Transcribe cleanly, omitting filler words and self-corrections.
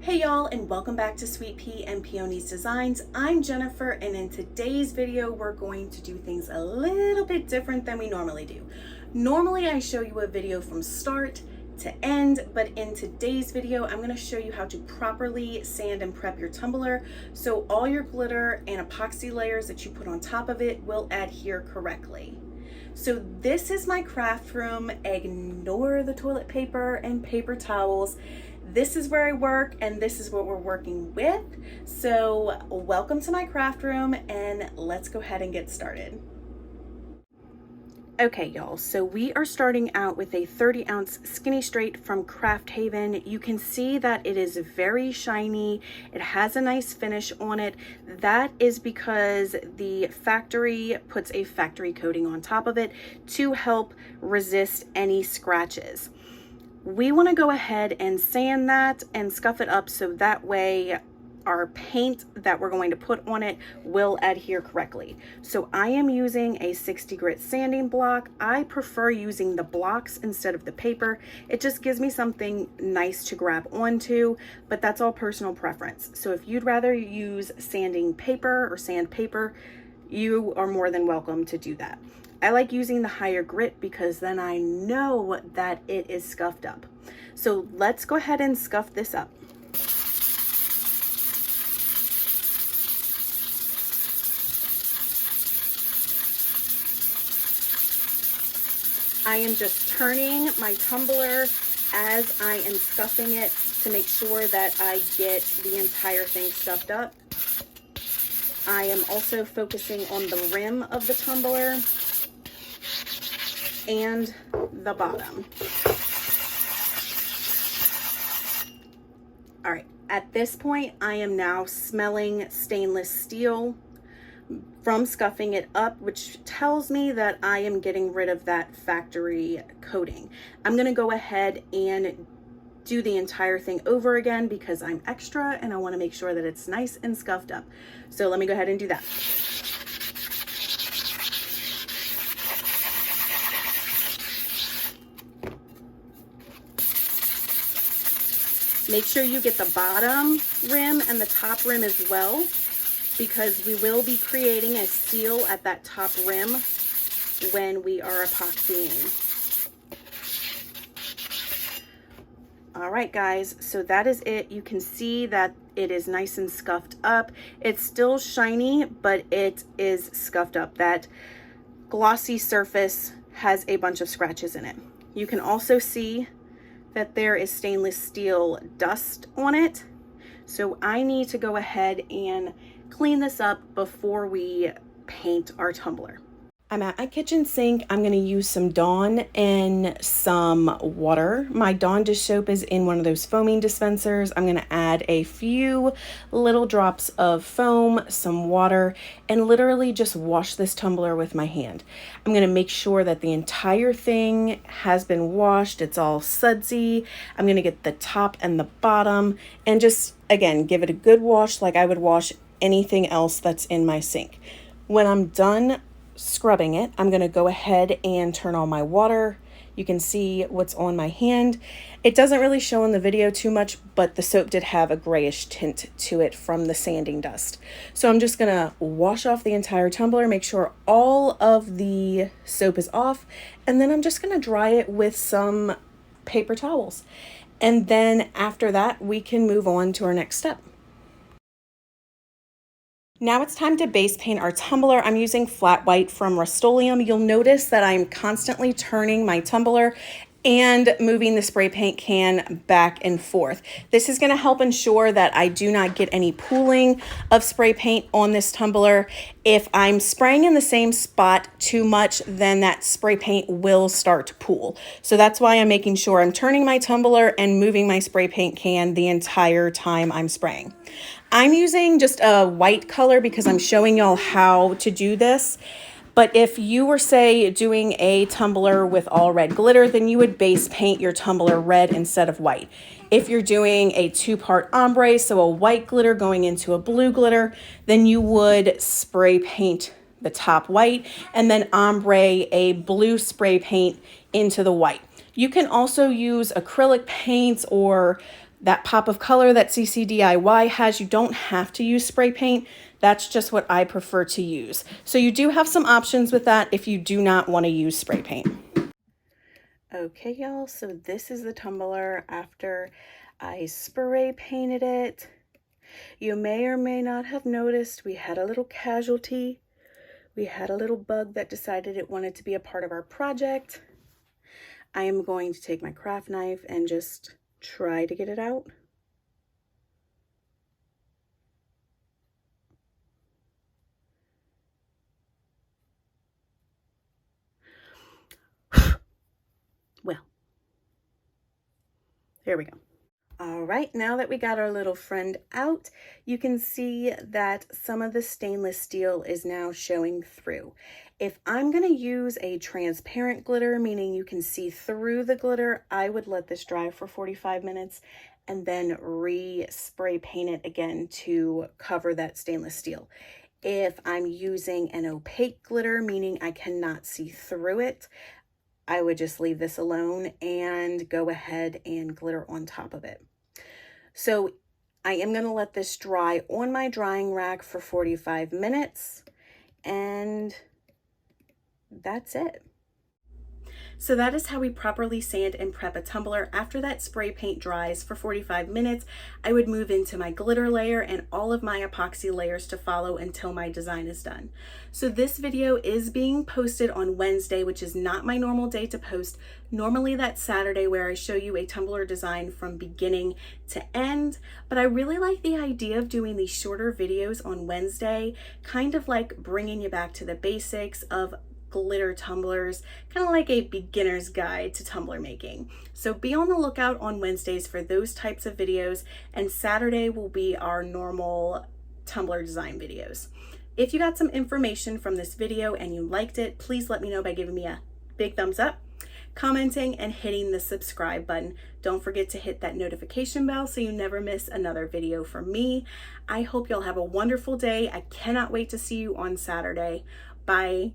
Hey y'all, and welcome back to Sweet Pea and Peonies Designs. I'm Jennifer, and in today's video we're going to do things a little bit different than we normally do. Normally I show you a video from start to end, but in today's video I'm going to show you how to properly sand and prep your tumbler so all your glitter and epoxy layers that you put on top of it will adhere correctly. So this is my craft room. Ignore the toilet paper and paper towels. This is where I work and this is what we're working with. So welcome to my craft room and let's go ahead and get started. Okay y'all, so we are starting out with a 30-ounce skinny straight from Craft Haven. You can see that it is very shiny. It has a nice finish on it. That is because the factory puts a factory coating on top of it to help resist any scratches. We want to go ahead and sand that and scuff it up so that way our paint that we're going to put on it will adhere correctly. So I am using a 60 grit sanding block. I prefer using the blocks instead of the paper. It just gives me something nice to grab onto, but that's all personal preference. So if you'd rather use sanding paper or sandpaper, you are more than welcome to do that. I like using the higher grit because then I know that it is scuffed up. So let's go ahead and scuff this up. I am just turning my tumbler as I am scuffing it to make sure that I get the entire thing scuffed up. I am also focusing on the rim of the tumbler and the bottom. All right, at this point, I am now smelling stainless steel from scuffing it up, which tells me that I am getting rid of that factory coating. I'm gonna go ahead and do the entire thing over again because I'm extra and I wanna make sure that it's nice and scuffed up. So let me go ahead and do that. Make sure you get the bottom rim and the top rim as well, because we will be creating a seal at that top rim when we are epoxying. All right, guys, so that is it. You can see that it is nice and scuffed up. It's still shiny, but it is scuffed up. That glossy surface has a bunch of scratches in it. You can also see that there is stainless steel dust on it. So I need to go ahead and clean this up before we paint our tumbler. I'm at my kitchen sink. I'm going to use some Dawn and some water. My Dawn dish soap is in one of those foaming dispensers. I'm going to add a few little drops of foam, some water, and literally just wash this tumbler with my hand. I'm going to make sure that the entire thing has been washed. It's all sudsy. I'm going to get the top and the bottom and just, again, give it a good wash like I would wash anything else that's in my sink. When I'm done scrubbing it, I'm going to go ahead and turn on my water. You can see what's on my hand. It doesn't really show in the video too much, but the soap did have a grayish tint to it from the sanding dust. So I'm just going to wash off the entire tumbler, make sure all of the soap is off, and then I'm just going to dry it with some paper towels. And then after that, we can move on to our next step. Now it's time to base paint our tumbler. I'm using flat white from Rust-Oleum. You'll notice that I'm constantly turning my tumbler and moving the spray paint can back and forth. This is going to help ensure that I do not get any pooling of spray paint on this tumbler. If I'm spraying in the same spot too much, then that spray paint will start to pool. So that's why I'm making sure I'm turning my tumbler and moving my spray paint can the entire time I'm spraying. I'm using just a white color because I'm showing y'all how to do this. But if you were, say, doing a tumbler with all red glitter, then you would base paint your tumbler red instead of white. If you're doing a two-part ombre, so a white glitter going into a blue glitter, then you would spray paint the top white and then ombre a blue spray paint into the white. You can also use acrylic paints or that pop of color that CC DIY has. You don't have to use spray paint. That's just what I prefer to use. So you do have some options with that if you do not want to use spray paint. Okay, y'all, so this is the tumbler after I spray painted it. You may or may not have noticed we had a little casualty. We had a little bug that decided it wanted to be a part of our project. I am going to take my craft knife and just try to get it out. Well, there we go. All right, now that we got our little friend out, you can see that some of the stainless steel is now showing through. If I'm going to use a transparent glitter, meaning you can see through the glitter, I would let this dry for 45 minutes and then re-spray paint it again to cover that stainless steel. If I'm using an opaque glitter, meaning I cannot see through it, I would just leave this alone and go ahead and glitter on top of it. So I am going to let this dry on my drying rack for 45 minutes, and that's it. So that is how we properly sand and prep a tumbler. After that spray paint dries for 45 minutes, I would move into my glitter layer and all of my epoxy layers to follow until my design is done. So this video is being posted on Wednesday, which is not my normal day to post. Normally that's Saturday, where I show you a tumbler design from beginning to end, but I really like the idea of doing these shorter videos on Wednesday, kind of like bringing you back to the basics of glitter tumblers, kind of like a beginner's guide to tumbler making. So be on the lookout on Wednesdays for those types of videos, and Saturday will be our normal tumbler design videos. If you got some information from this video and you liked it, please let me know by giving me a big thumbs up, commenting, and hitting the subscribe button. Don't forget to hit that notification bell so you never miss another video from me. I hope you'll have a wonderful day. I cannot wait to see you on Saturday. Bye.